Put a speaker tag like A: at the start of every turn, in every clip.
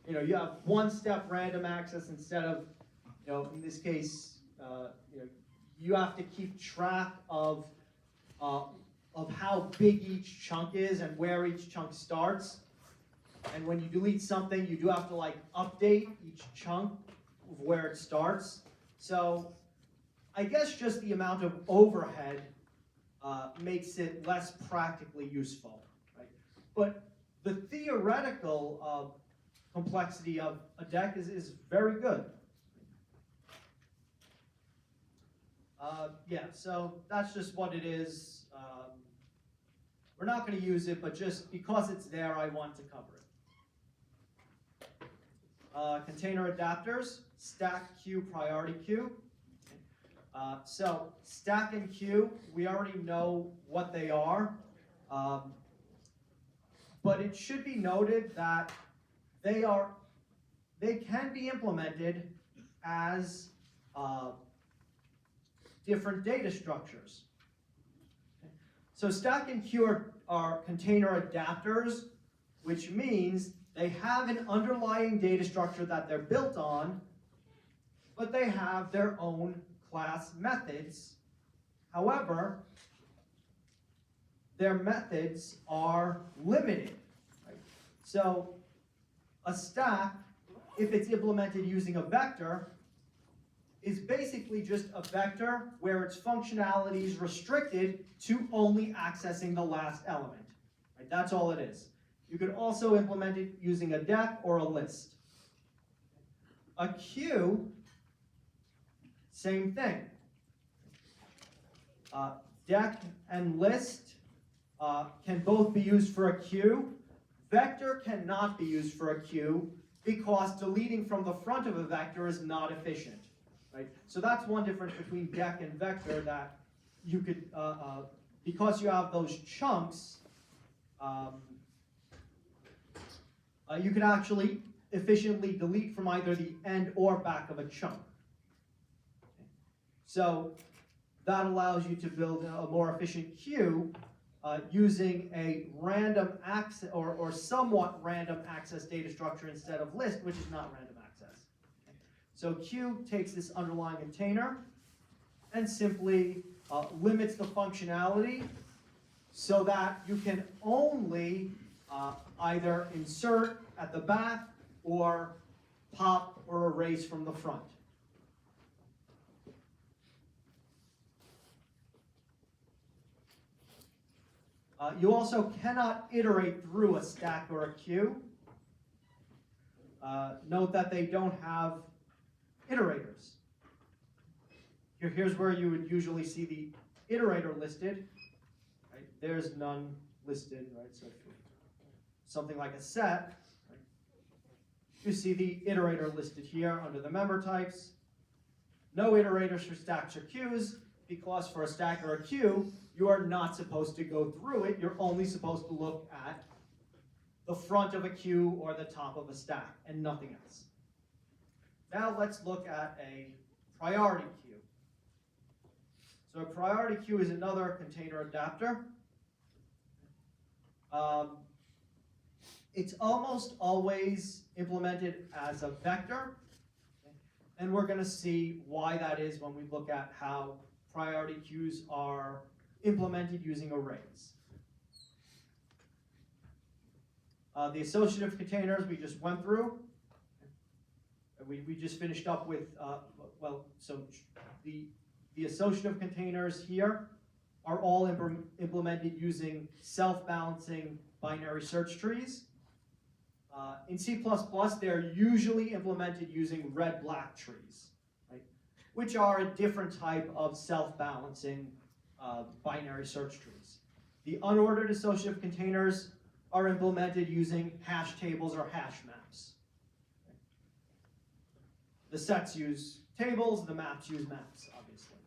A: you have one-step random access instead of, in this case, you have to keep track of how big each chunk is and where each chunk starts. And when you delete something, you do have to update each chunk of where it starts. So I guess just the amount of overhead makes it less practically useful, right? But the theoretical complexity of a deck is very good. Yeah, so that's just what it is. We're not going to use it, but just because it's there, I want to cover it. Container adapters, stack queue, priority queue. So stack and queue, we already know what they are, but it should be noted that they can be implemented as different data structures. So stack and queue are container adapters, which means they have an underlying data structure that they're built on, but they have their own class methods. However, their methods are limited. Right? So a stack, if it's implemented using a vector, is basically just a vector where its functionality is restricted to only accessing the last element. Right? That's all it is. You could also implement it using a deck or a list. A queue, same thing. Deck and list can both be used for a queue. Vector cannot be used for a queue because deleting from the front of a vector is not efficient. Right? So that's one difference between deck and vector, that you could, because you have those chunks, you could actually efficiently delete from either the end or back of a chunk. So that allows you to build a more efficient queue using a random access or somewhat random access data structure instead of list, which is not random access. So queue takes this underlying container and simply limits the functionality so that you can only either insert at the back or pop or erase from the front. You also cannot iterate through a stack or a queue. Note that they don't have iterators. Here's where you would usually see the iterator listed. Right? There's none listed, right? So if something like a set, right? You see the iterator listed here under the member types. No iterators for stacks or queues, because for a stack or a queue, you are not supposed to go through it. You're only supposed to look at the front of a queue or the top of a stack and nothing else. Now let's look at a priority queue. So a priority queue is another container adapter. It's almost always implemented as a vector, and we're going to see why that is when we look at how priority queues are implemented using arrays. The associative containers we just went through. We just finished up with, the associative containers here are all implemented using self-balancing binary search trees. In C++, they're usually implemented using red-black trees, right, which are a different type of self-balancing binary search trees. The unordered associative containers are implemented using hash tables or hash maps. Okay. The sets use tables, the maps use maps, obviously.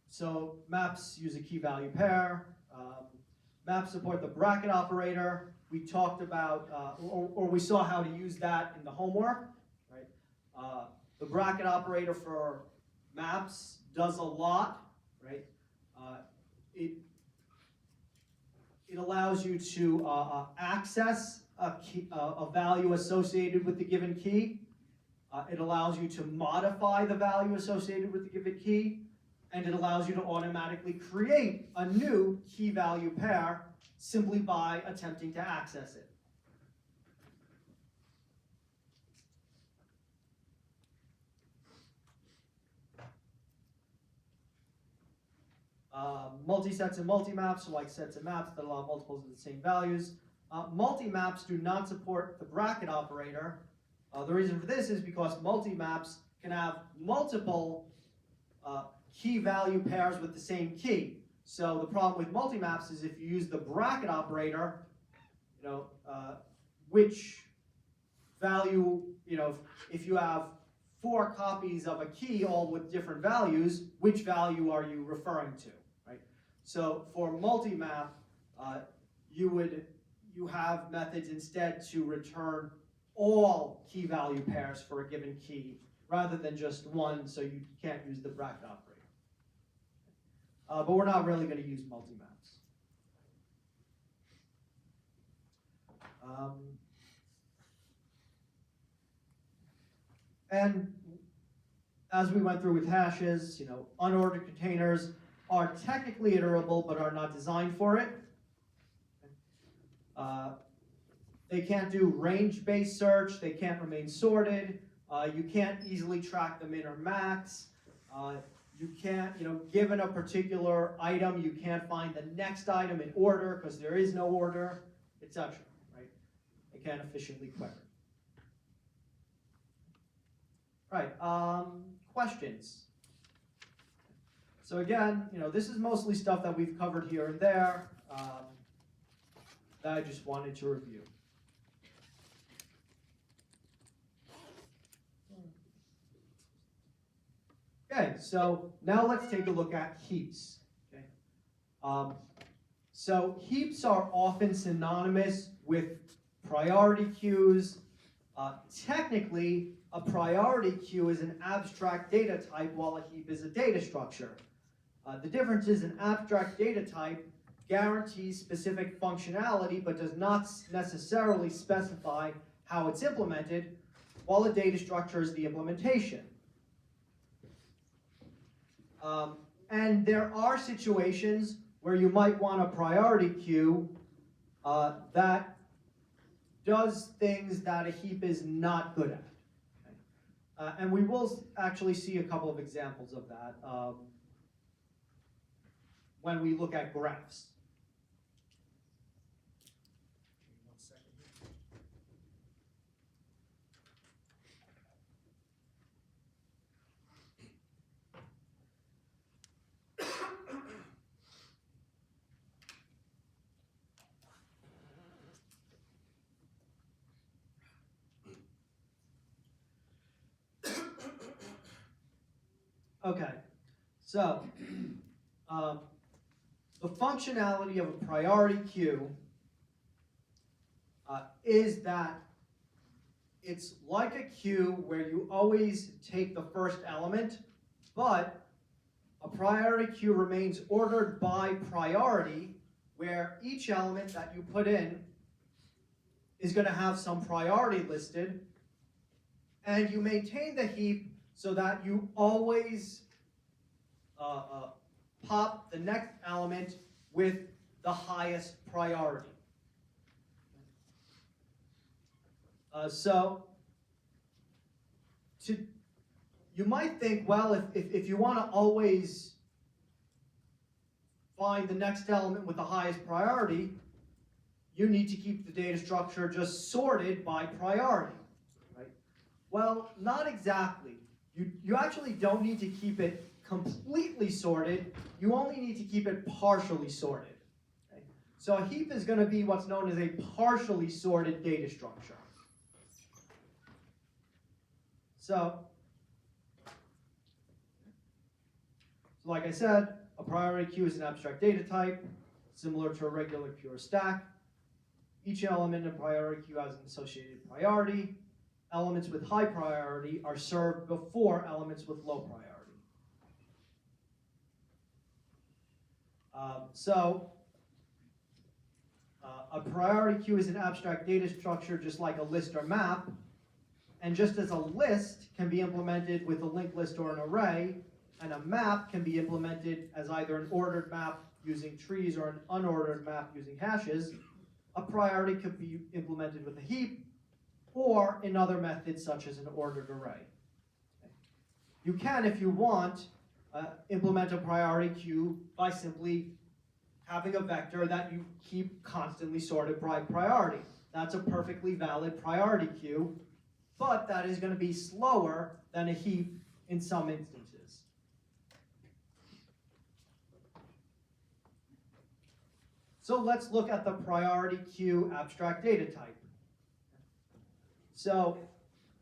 A: So maps use a key-value pair. Maps support the bracket operator. We talked about, or we saw how to use that in the homework. Right? The bracket operator for maps does a lot. Right? It allows you to access a value associated with the given key. It allows you to modify the value associated with the given key. And it allows you to automatically create a new key-value pair simply by attempting to access it. Multi-sets and multi-maps are like sets and maps that allow multiples of the same values. Multi-maps do not support the bracket operator. The reason for this is because multi-maps can have multiple key value pairs with the same key. So the problem with multi-maps is if you use the bracket operator, which value, if you have 4 copies of a key all with different values, which value are you referring to, right? So for multi-map, you have methods instead to return all key value pairs for a given key rather than just one, so you can't use the bracket operator. But we're not really going to use multi-maps. And as we went through with hashes, unordered containers are technically iterable, but are not designed for it. They can't do range-based search. They can't remain sorted. You can't easily track the min or max. You can't, given a particular item, you can't find the next item in order because there is no order, etc. Right? They can't efficiently query. Right. Questions. So again, this is mostly stuff that we've covered here and there that I just wanted to review. Okay, so now let's take a look at heaps. Okay. So heaps are often synonymous with priority queues. Technically, a priority queue is an abstract data type while a heap is a data structure. The difference is an abstract data type guarantees specific functionality but does not necessarily specify how it's implemented, while a data structure is the implementation. And there are situations where you might want a priority queue that does things that a heap is not good at. Okay? And we will actually see a couple of examples of that when we look at graphs. Okay, so the functionality of a priority queue is that it's like a queue where you always take the first element, but a priority queue remains ordered by priority, where each element that you put in is going to have some priority listed, and you maintain the heap so that you always pop the next element with the highest priority. You might think, well, if you want to always find the next element with the highest priority, you need to keep the data structure just sorted by priority. Right? Well, not exactly. You actually don't need to keep it completely sorted. You only need to keep it partially sorted. Okay? So a heap is going to be what's known as a partially sorted data structure. So like I said, a priority queue is an abstract data type, similar to a regular queue or stack. Each element in a priority queue has an associated priority. Elements with high priority are served before elements with low priority. So A priority queue is an abstract data structure just like a list or map. And just as a list can be implemented with a linked list or an array, and a map can be implemented as either an ordered map using trees or an unordered map using hashes, a priority could be implemented with a heap or in other methods such as an ordered array. You can, if you want, implement a priority queue by simply having a vector that you keep constantly sorted by priority. That's a perfectly valid priority queue, but that is going to be slower than a heap in some instances. So let's look at the priority queue abstract data type. So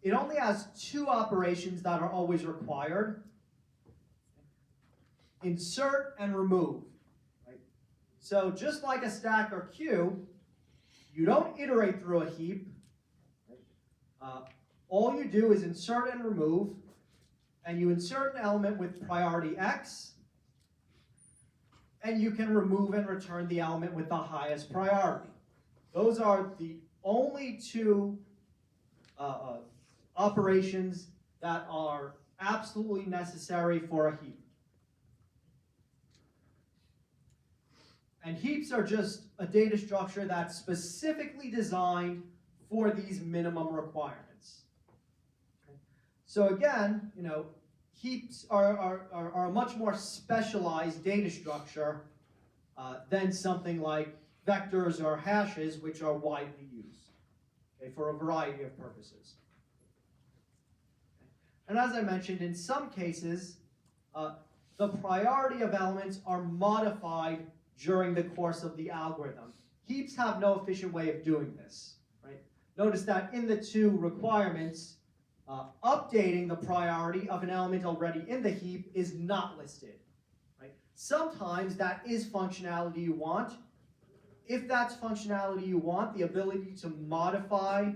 A: it only has two operations that are always required: insert and remove. Right? So just like a stack or queue, you don't iterate through a heap. All you do is insert and remove, and you insert an element with priority X, and you can remove and return the element with the highest priority. Those are the only two operations that are absolutely necessary for a heap. And heaps are just a data structure that's specifically designed for these minimum requirements. Okay. So again, heaps are a much more specialized data structure than something like vectors or hashes, which are widely used, okay, for a variety of purposes. And as I mentioned, in some cases, the priority of elements are modified during the course of the algorithm. Heaps have no efficient way of doing this. Right? Notice that in the two requirements, updating the priority of an element already in the heap is not listed. Right? Sometimes that is functionality you want. If that's functionality you want, the ability to modify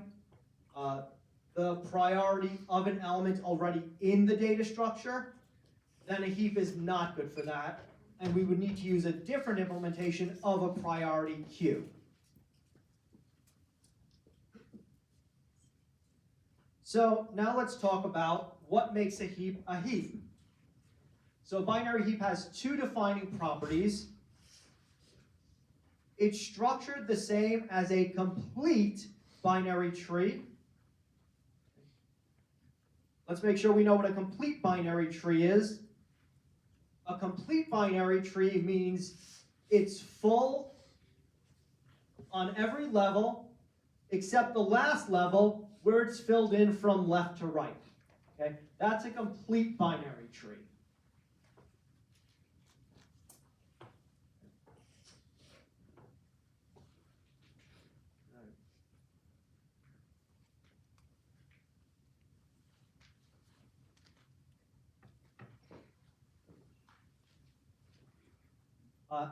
A: the priority of an element already in the data structure, then a heap is not good for that, and we would need to use a different implementation of a priority queue. So now let's talk about what makes a heap a heap. So a binary heap has two defining properties. It's structured the same as a complete binary tree. Let's make sure we know what a complete binary tree is. A complete binary tree means it's full on every level except the last level where it's filled in from left to right. Okay? That's a complete binary tree.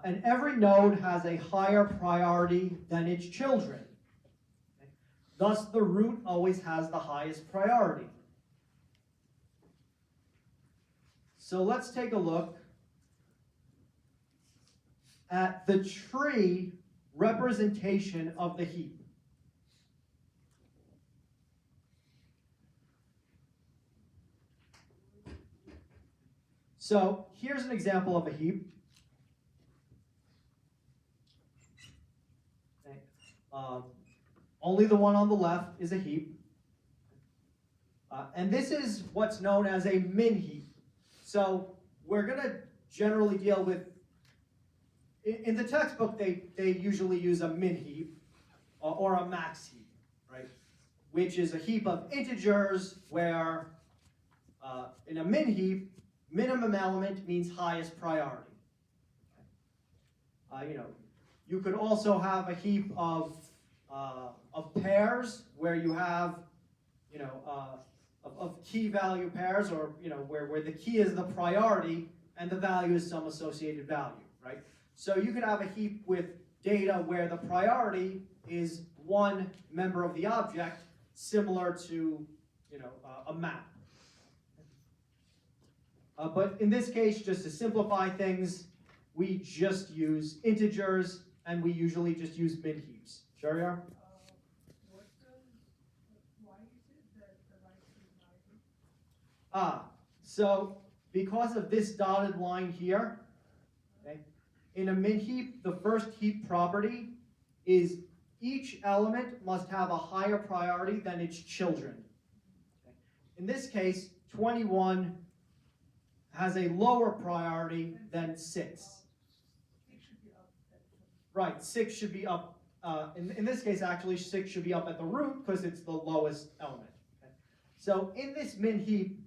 A: And every node has a higher priority than its children. Okay? Thus, the root always has the highest priority. So let's take a look at the tree representation of the heap. So here's an example of a heap. Only the one on the left is a heap. And this is what's known as a min heap. So we're going to generally deal with, in the textbook, they usually use a min heap or a max heap, right? Which is a heap of integers where in a min heap, minimum element means highest priority. You could also have a heap of pairs where you have, of key value pairs, or where the key is the priority and the value is some associated value, right? So you could have a heap with data where the priority is one member of the object, similar to a map. But in this case, just to simplify things, we just use integers and we usually just use min heaps. Shariar?
B: Why is it that the right is not?
A: So because of this dotted line here, okay, in a min heap, the first heap property is each element must have a higher priority than its children. Okay. In this case, 21 has a lower priority than 6. Right, 6 should be up. In this case, actually, 6 should be up at the root because it's the lowest element. Okay. So in this min heap,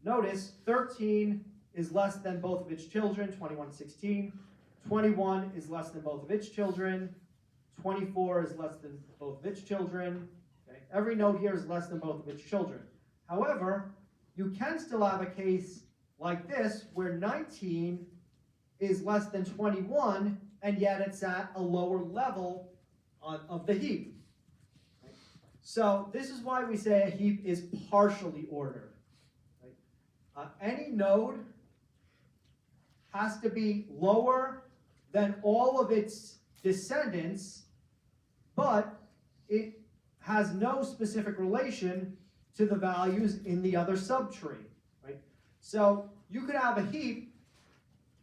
A: notice 13 is less than both of its children, 21, 16. 21 is less than both of its children. 24 is less than both of its children. Okay. Every node here is less than both of its children. However, you can still have a case like this where 19 is less than 21, and yet it's at a lower level of the heap. Right? So this is why we say a heap is partially ordered. Right? Any node has to be lower than all of its descendants, but it has no specific relation to the values in the other subtree. Right? So you could have a heap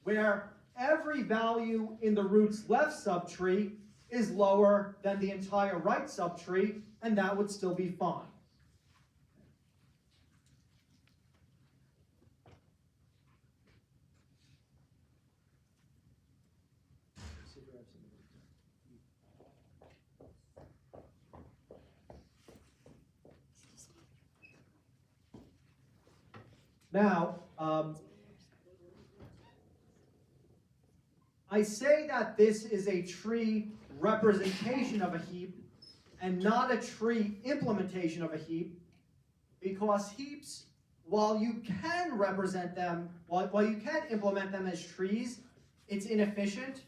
A: where every value in the root's left subtree is lower than the entire right subtree, and that would still be fine. Now, I say that this is a tree representation of a heap and not a tree implementation of a heap, because heaps, while you can represent them, while you can implement them as trees, it's inefficient,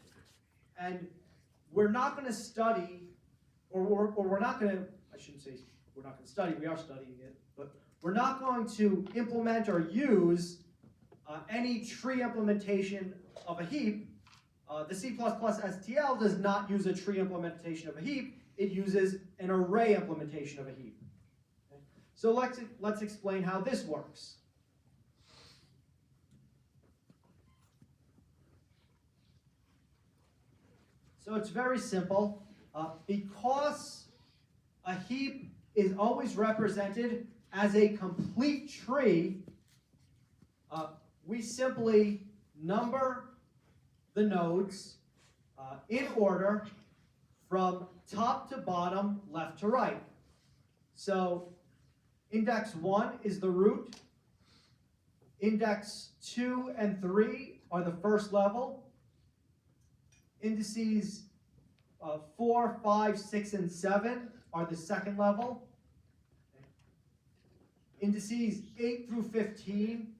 A: and we're not going to study, or we're not going to, I shouldn't say we're not going to study, we are studying it, but we're not going to implement or use any tree implementation of a heap. The C++ STL does not use a tree implementation of a heap. It uses an array implementation of a heap. Okay? So let's explain how this works. So it's very simple. Because a heap is always represented as a complete tree, we simply number the nodes in order from top to bottom, left to right. So index 1 is the root. Index 2 and 3 are the first level. Indices 4, 5, 6, and 7 are the second level. Indices 8 through 15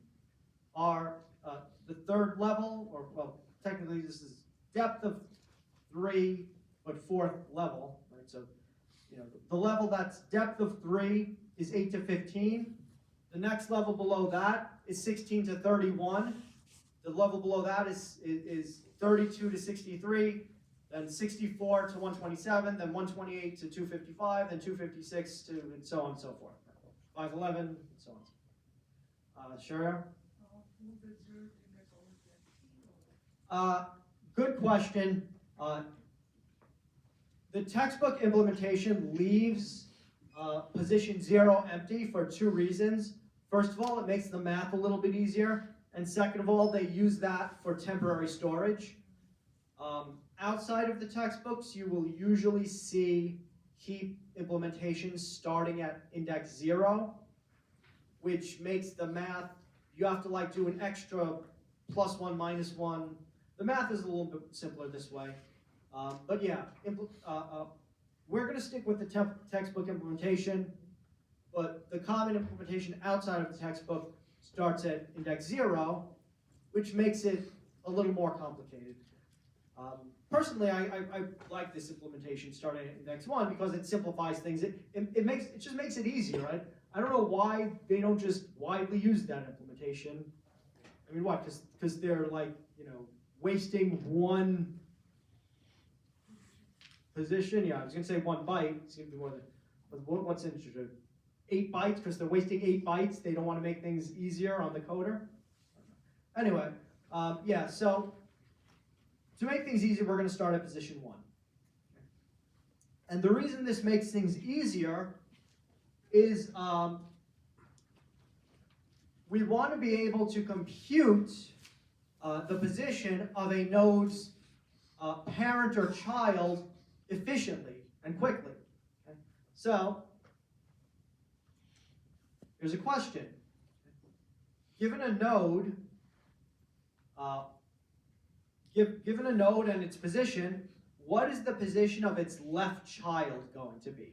A: are the third level, or well, technically this is depth of 3, but fourth level, right? So, the level that's depth of 3 is 8 to 15. The next level below that is 16 to 31. The level below that is 32 to 63. Then 64 to 127. Then 128 to 255. Then 256 to and so on and so forth. 511 and so on. Sharia? Good question. The textbook implementation leaves position 0 empty for 2 reasons. First of all, it makes the math a little bit easier. And second of all, they use that for temporary storage. Outside of the textbooks, you will usually see heap implementations starting at index 0, which makes the math, you have to do an extra +1, -1. The math is a little bit simpler this way. But yeah, we're going to stick with the textbook implementation, but the common implementation outside of the textbook starts at index 0, which makes it a little more complicated. Personally, I like this implementation starting at index 1 because it simplifies things. It just makes it easier, right? I don't know why they don't just widely use that implementation. I mean, what? Because they're wasting one position, yeah, I was gonna say 1 byte, it's gonna be more than, but what's integer? 8 bytes, because they're wasting 8 bytes, they don't wanna make things easier on the coder. Anyway, yeah, so to make things easier, we're gonna start at position 1. And the reason this makes things easier is we want to be able to compute the position of a node's parent or child efficiently and quickly. Okay? So, here's a question. Given a node, given a node and its position, what is the position of its left child going to be?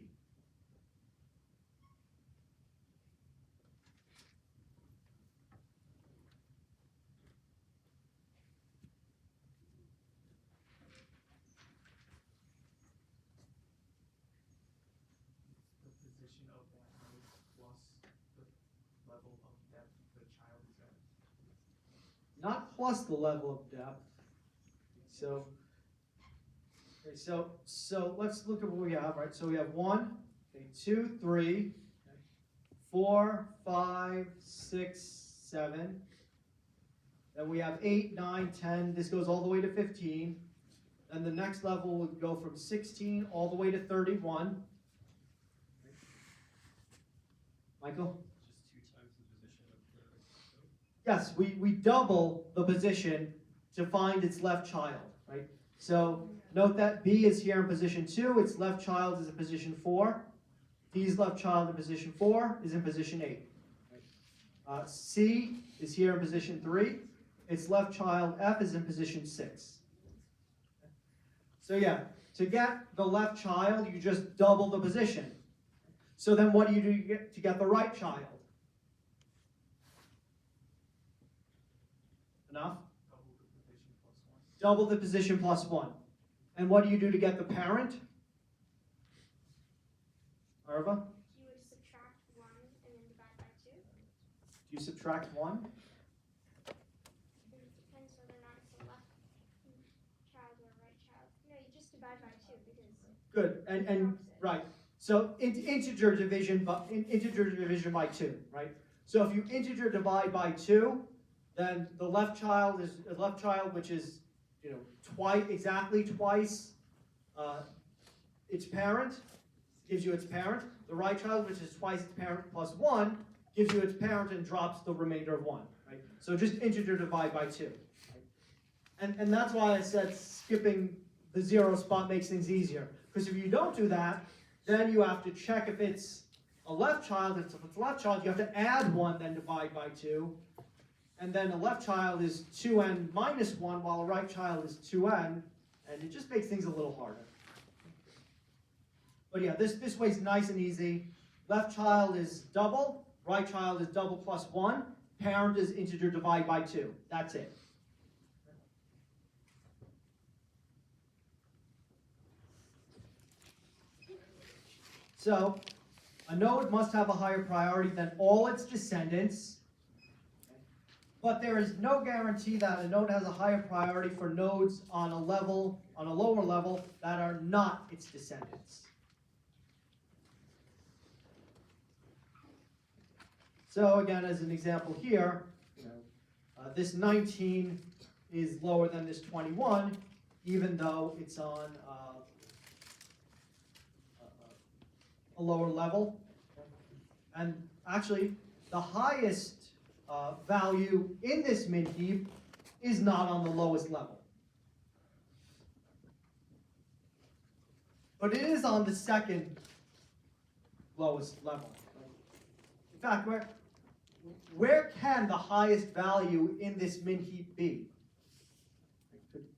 C: The position of that node plus the level of depth the child is at.
A: Not plus the level of depth. So, okay, so let's look at what we have, right? So we have 1, okay, 2, 3, 4, 5, 6, 7. Then we have 8, 9, 10. This goes all the way to 15. Then the next level would go from 16 all the way to 31. Michael?
C: Just 2 times the position of the
A: Yes, we double the position to find its left child, right? So note that B is here in position 2, its left child is in position 4. D's left child in position 4 is in position 8. C is here in position 3, its left child F is in position 6. So yeah, to get the left child, you just double the position. So then what do you do to get the right child? Enough? Double the position plus 1. And what do you do to get the parent? Arva?
D: You would subtract 1 and then divide by 2.
A: Do you subtract 1?
D: It depends whether or not it's a left child or a right child. No, you just divide by 2 because
A: Good. And right. So integer division by 2, right? So if you integer divide by 2, then the left child is which is exactly twice its parent, gives you its parent. The right child, which is twice its parent plus 1, gives you its parent and drops the remainder of 1. Right? So just integer divide by 2. Right? And that's why I said skipping the 0 spot makes things easier. Because if you don't do that, then you have to check if it's a left child. If it's a left child, you have to add 1, then divide by 2. And then a left child is 2n minus 1, while a right child is 2n. And it just makes things a little harder. But yeah, this way's nice and easy. Left child is double. Right child is double plus 1. Parent is integer divide by 2. That's it. So, a node must have a higher priority than all its descendants, but there is no guarantee that a node has a higher priority for nodes on a lower level that are not its descendants. So again, as an example here, this 19 is lower than this 21, even though it's on a lower level. And actually, the highest value in this min heap is not on the lowest level. But it is on the second lowest level. In fact, where can the highest value in this min heap be?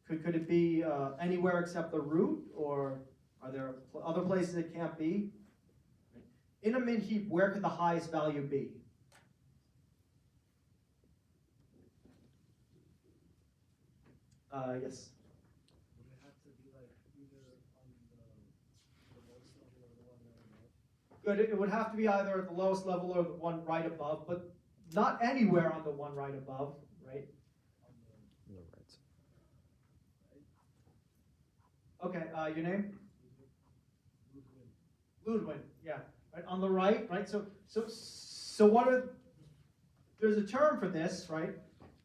A: Could it be anywhere except the root, or are there other places it can't be? In a min heap, where could the highest value be? Yes.
C: Would it have to be like either on the lowest level or the one right above?
A: Good. It would have to be either at the lowest level or the one right above, but not anywhere on the one right above, right?
C: On the
E: On the right side.
A: Okay. Your name? Ludwig, yeah, right on the right, right? So there's a term for this, right?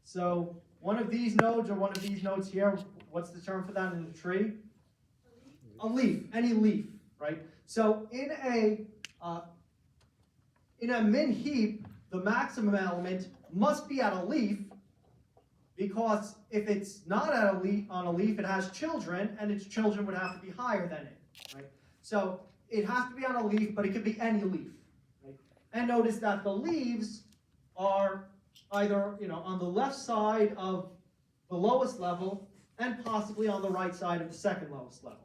A: So one of these nodes or one of these nodes here, what's the term for that in the tree? A leaf, any leaf, right? So in a min heap, the maximum element must be at a leaf, because if it's not at a leaf, on a leaf, it has children, and its children would have to be higher than it, right? So it has to be on a leaf, but it could be any leaf, right? And notice that the leaves are either, on the left side of the lowest level and possibly on the right side of the second lowest level.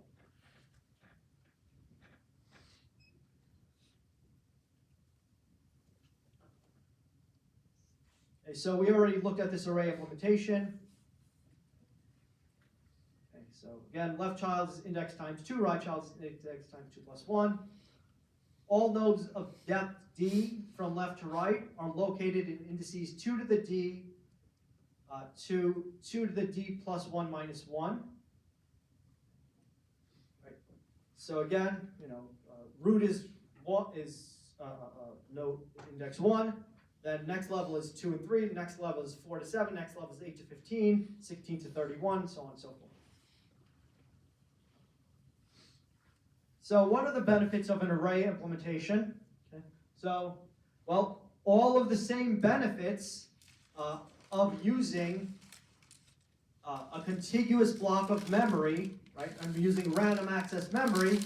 A: Okay, so we already looked at this array implementation. Okay, so again, left child is index times 2, right child is index times 2 plus 1. All nodes of depth d from left to right are located in indices 2 to the d to 2 to the d plus 1 minus 1. Right. So again, root is node index 1. Then next level is 2 and 3. The next level is 4 to 7. Next level is 8 to 15, 16 to 31, so on and so forth. So what are the benefits of an array implementation? Okay. So, well, all of the same benefits of using a contiguous block of memory, right? I'm using random access memory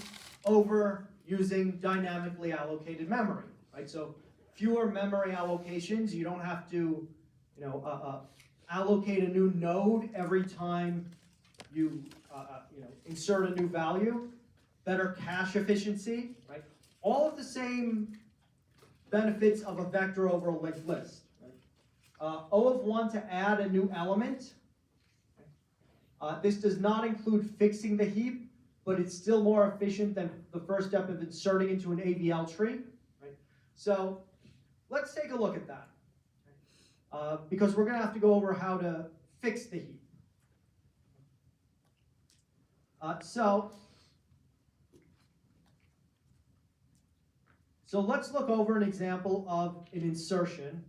A: over using dynamically allocated memory, right? So fewer memory allocations. You don't have to, allocate a new node every time you, insert a new value. Better cache efficiency, right? All of the same benefits of a vector over a linked list. Right? O of 1 to add a new element. This does not include fixing the heap, but it's still more efficient than the first step of inserting into an AVL tree. Right? So let's take a look at that, because we're going to have to go over how to fix the heap. So let's look over an example of an insertion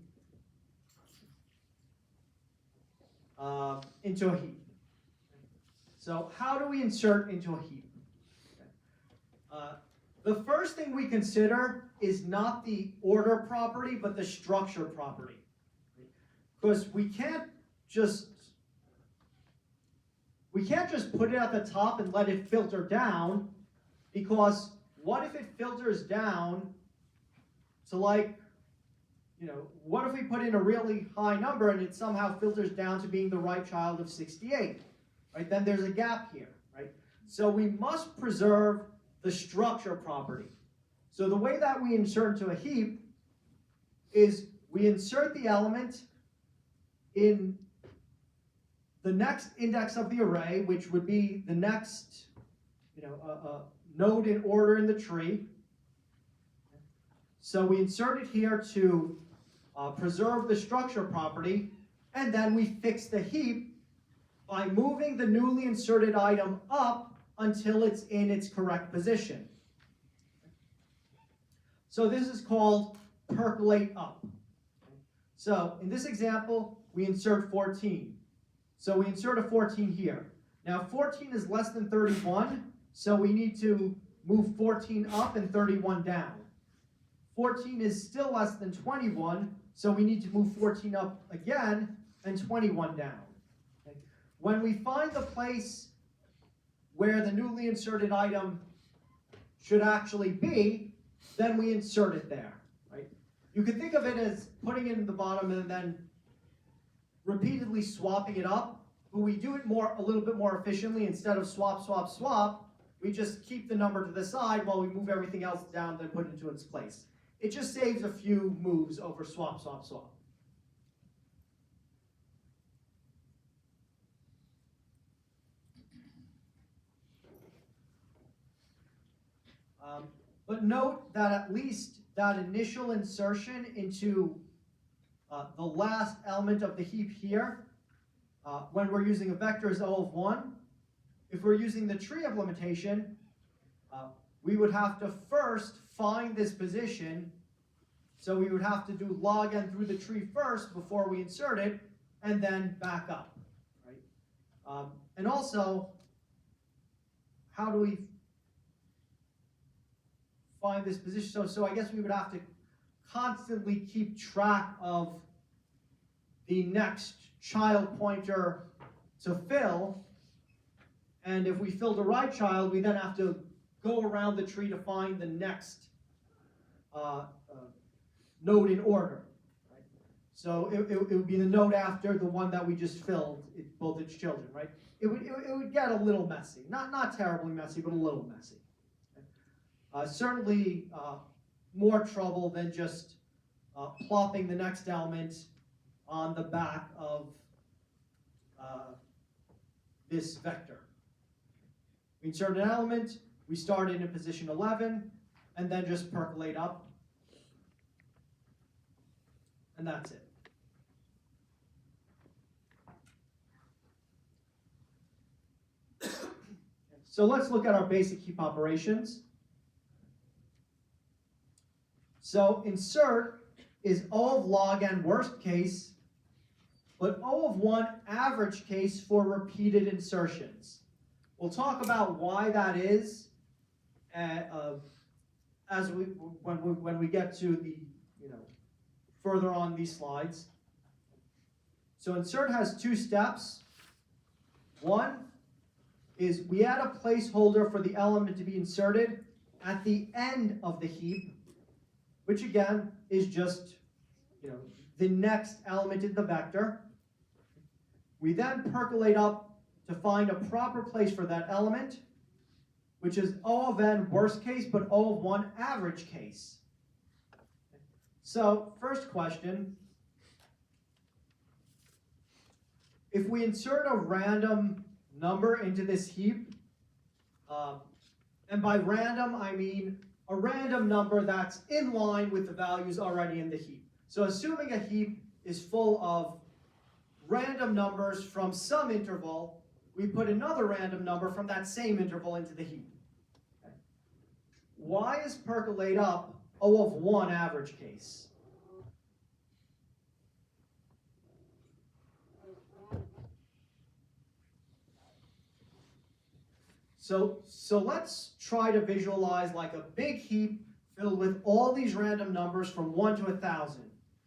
A: into a heap. So how do we insert into a heap? The first thing we consider is not the order property, but the structure property. Because we can't just put it at the top and let it filter down, because what if it filters down to what if we put in a really high number and it somehow filters down to being the right child of 68, right? Then there's a gap here, right? So we must preserve the structure property. So the way that we insert into a heap is we insert the element in the next index of the array, which would be the next node in order in the tree. So we insert it here to preserve the structure property, and then we fix the heap by moving the newly inserted item up until it's in its correct position. So this is called percolate up. So in this example, we insert 14. So we insert a 14 here. Now 14 is less than 31, so we need to move 14 up and 31 down. 14 is still less than 21, so we need to move 14 up again and 21 down. Okay. When we find the place where the newly inserted item should actually be, then we insert it there. Right? You could think of it as putting it in the bottom and then repeatedly swapping it up, but we do it a little bit more efficiently. Instead of swap, swap, swap, we just keep the number to the side while we move everything else down, then put it into its place. It just saves a few moves over swap, swap, swap. But note that at least that initial insertion into the last element of the heap here, when we're using a vector as O of 1, if we're using the tree implementation, we would have to first find this position. So we would have to do log n through the tree first before we insert it, and then back up, right? And also, how do we find this position? So I guess we would have to constantly keep track of the next child pointer to fill. And if we fill the right child, we then have to go around the tree to find the next node in order. Right? So it would be the node after the one that we just filled, both its children, right? It would get a little messy. Not terribly messy, but a little messy. Certainly more trouble than just plopping the next element on the back of this vector. We insert an element, we start it in position 11, and then just percolate up. And that's it. So let's look at our basic heap operations. So insert is O of log n worst case, but O of 1 average case for repeated insertions. We'll talk about why that is when we get to the further on these slides. So insert has two steps. One is we add a placeholder for the element to be inserted at the end of the heap, which again is just the next element in the vector. We then percolate up to find a proper place for that element, which is O of n worst case, but O of 1 average case. So, first question, if we insert a random number into this heap, and by random I mean a random number that's in line with the values already in the heap. So assuming a heap is full of random numbers from some interval, we put another random number from that same interval into the heap. Okay. Why is percolate up O of 1 average case? So let's try to visualize like a big heap filled with all these random numbers from 1 to 1,000,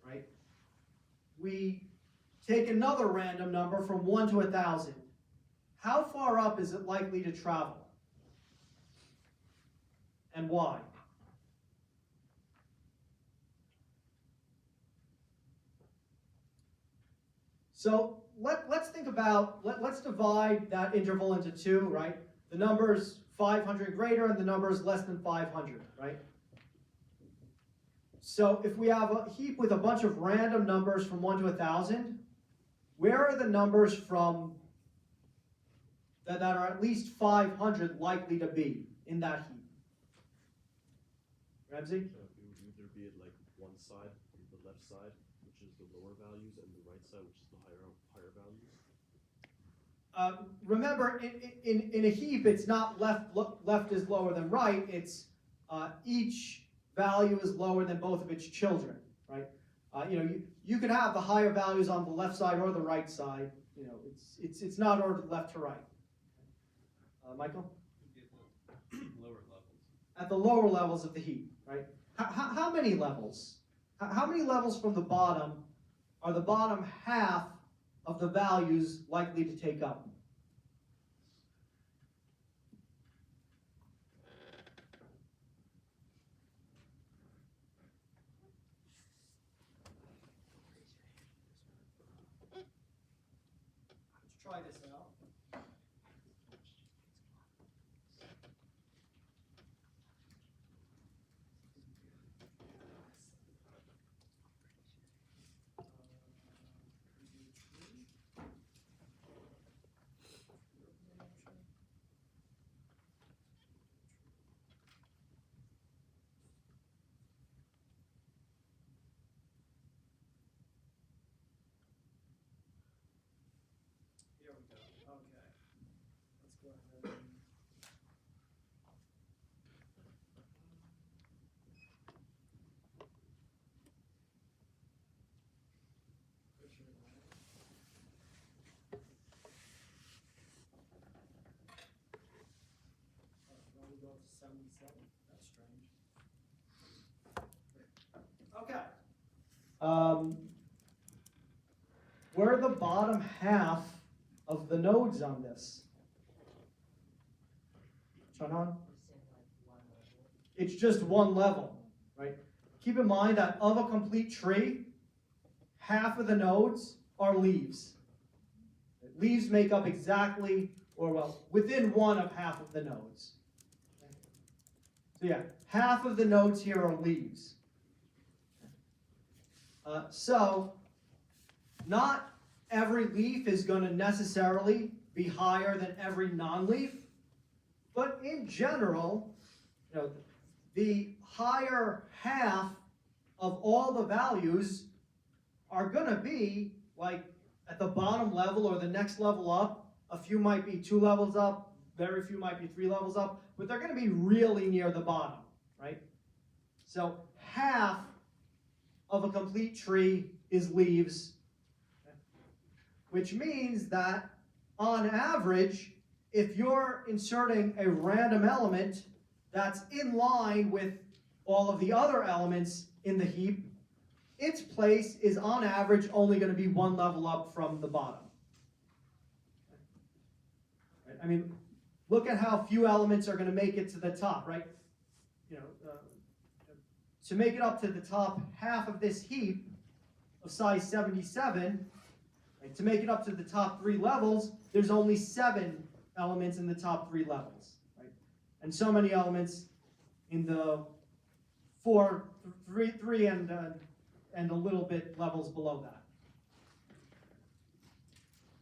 A: right? We take another random number from 1 to 1,000. How far up is it likely to travel? And why? So let's think about, let's divide that interval into two, right? The number's 500 greater and the number's less than 500, right? So if we have a heap with a bunch of random numbers from 1 to 1,000, where are the numbers from that are at least 500 likely to be in that heap? Ramsey?
E: So it would either be at like one side, the left side, which is the lower values, and the right side, which is the higher values.
A: Remember, in a heap, it's not left is lower than right. It's each value is lower than both of its children, right? You could have the higher values on the left side or the right side. It's not ordered left to right. Michael?
F: Lower levels.
A: At the lower levels of the heap, right? How many levels? How many levels from the bottom are the bottom half of the values likely to take up? Let's try this out. Here we go. 77. That's strange. Okay. Where are the bottom half of the nodes on this? Shanan? It's just one level, right? Keep in mind that of a complete tree, half of the nodes are leaves. Leaves make up exactly, or well, within one of half of the nodes. So yeah, half of the nodes here are leaves. So, not every leaf is going to necessarily be higher than every non-leaf, but in general, you know, the higher half of all the values are going to be like at the bottom level or the next level up. A few might be 2 levels up, very few might be 3 levels up, but they're going to be really near the bottom, right? So half of a complete tree is leaves, which means that on average, if you're inserting a random element that's in line with all of the other elements in the heap, its place is on average only going to be 1 level up from the bottom. Right? I mean, look at how few elements are going to make it to the top, right? You know, to make it up to the top half of this heap of size 77, right, to make it up to the top 3 levels, there's only 7 elements in the top 3 levels, right? And so many elements in the 3 and a little bit levels below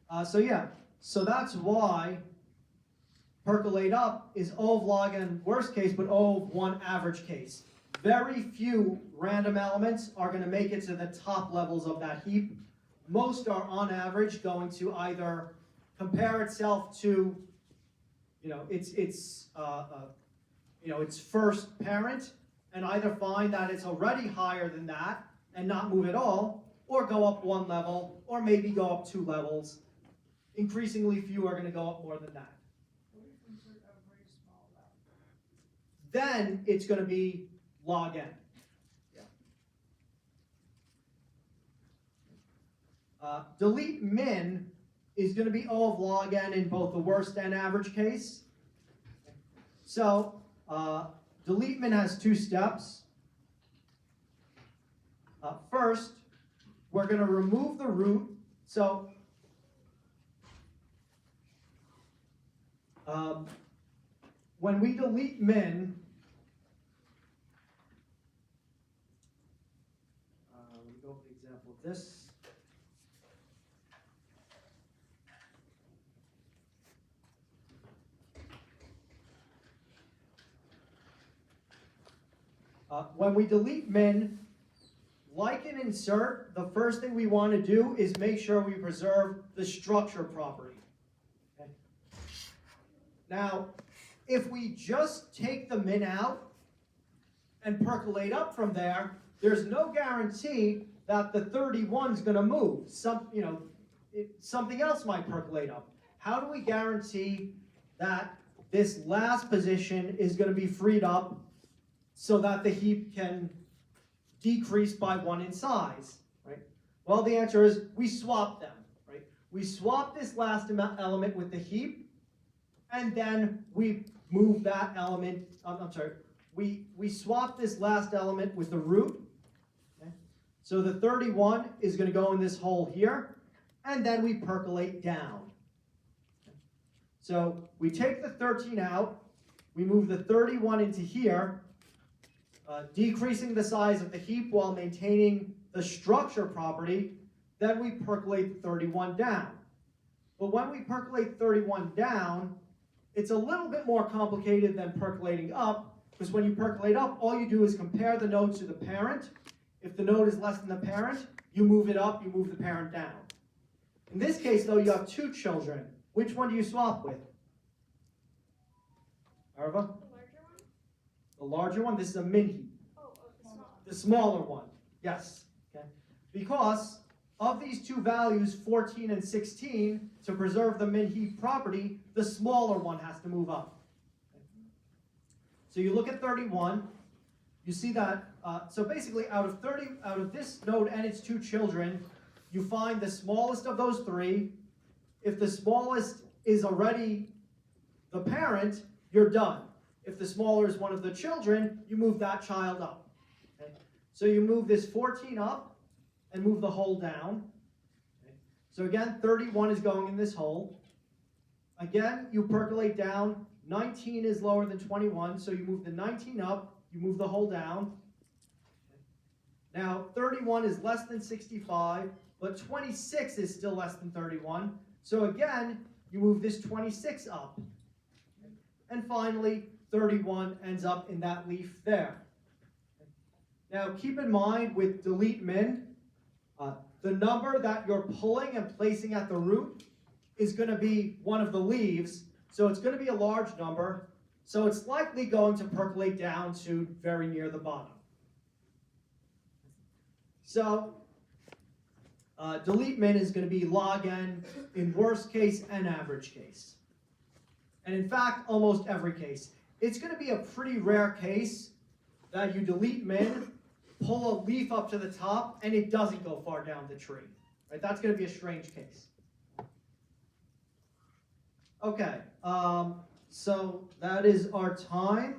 A: that. So that's why percolate up is O of log n worst case, but O of 1 average case. Very few random elements are going to make it to the top levels of that heap. Most are on average going to either compare itself to, its first parent, and either find that it's already higher than that and not move at all, or go up 1 level, or maybe go up 2 levels. Increasingly few are going to go up more than that.
B: What if we insert a very small value?
A: Then it's going to be log n. Delete min is going to be O of log n in both the worst and average case. So delete min has 2 steps. First, we're going to remove the root. So when we delete min, let me go for the example of this. When we delete min, like an insert, the first thing we want to do is make sure we preserve the structure property. Okay. Now, if we just take the min out and percolate up from there, there's no guarantee that the 31 is going to move. Something else might percolate up. How do we guarantee that this last position is going to be freed up so that the heap can decrease by 1 in size, right? Well, the answer is we swap them, right? We swap this last element with the heap, and then we move that element, we swap this last element with the root, okay? So the 31 is going to go in this hole here, and then we percolate down. Okay? So we take the 13 out, we move the 31 into here, decreasing the size of the heap while maintaining the structure property, then we percolate the 31 down. But when we percolate 31 down, it's a little bit more complicated than percolating up, because when you percolate up, all you do is compare the nodes to the parent. If the node is less than the parent, you move it up, you move the parent down. In this case, though, you have 2 children. Which one do you swap with? Arva? The larger one, this is a min heap.
D: Oh, the small.
A: The smaller one, yes. Okay. Because of these 2 values, 14 and 16, to preserve the min heap property, the smaller one has to move up. Okay. So you look at 31, you see that, so basically out of this node and its two children, you find the smallest of those three. If the smallest is already the parent, you're done. If the smaller is one of the children, you move that child up. Okay? So you move this 14 up and move the hole down. Okay? So again, 31 is going in this hole. Again, you percolate down. 19 is lower than 21, so you move the 19 up, you move the hole down. Now, 31 is less than 65, but 26 is still less than 31. So again, you move this 26 up. And finally, 31 ends up in that leaf there. Now, keep in mind with delete min, the number that you're pulling and placing at the root is going to be one of the leaves, so it's going to be a large number, so it's likely going to percolate down to very near the bottom. So, delete min is going to be log n in worst case and average case. And in fact, almost every case. It's going to be a pretty rare case that you delete min, pull a leaf up to the top, and it doesn't go far down the tree. Right? That's going to be a strange case. Okay, so that is our time.